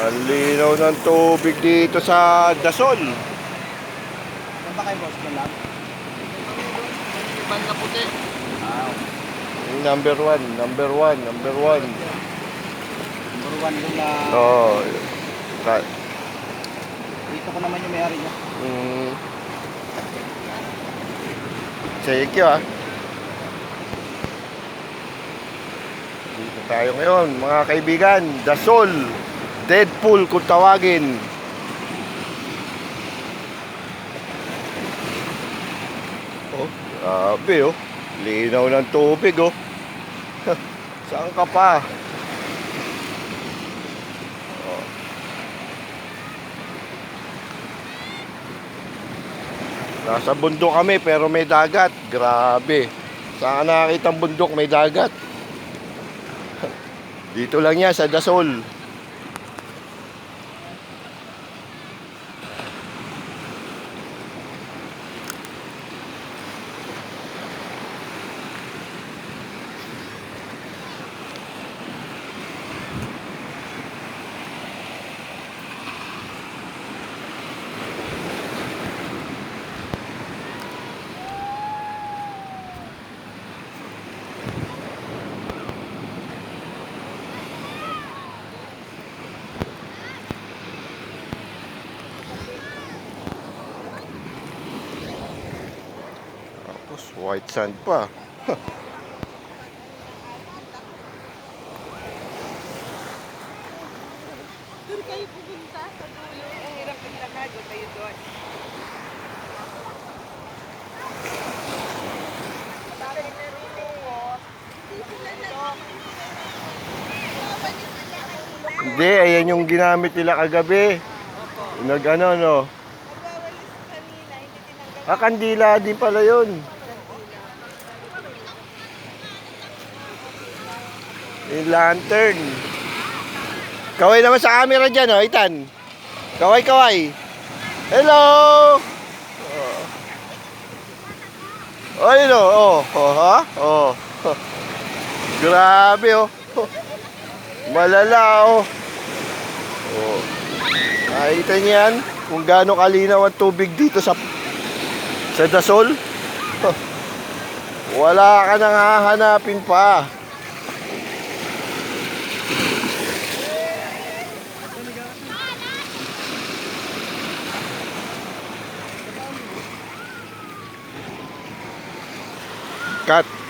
Ang linaw ng tubig dito sa Dasol. Saan ba kayo, boss? Doon lang? Ban na puti. Okay. Number one. Number one doon na... Oo. Dito ko naman yung may-ari niya. Thank you, Dito tayo ngayon, mga kaibigan. Dasol. Deadpool kung tawagin. Oh, grabe, linaw ng tubig, Saan ka pa? Nasa bundok kami pero may dagat. Grabe. Saan ka nakakita ang bundok may dagat? Dito lang yan sa Dasol. Tapos white sand pa. Doon kayo pupunta sa dulo. Ang hirap ng lakad. Doon kayo doon. Hindi, ayan yung ginamit nila kagabi. Nag-ano, no? Nagwawalis kanina. Hindi tinanggal. Ah, kandila din pala yun. Yung lantern. Kaway naman sa camera dyan, Itan. Kaway, kaway. Hello! Oh, yun, ha? Grabe, Malala, Nakita niyo yan? Kung gaano kalinaw ang tubig dito sa Dasol? Wala ka nang hahanapin pa. Cut.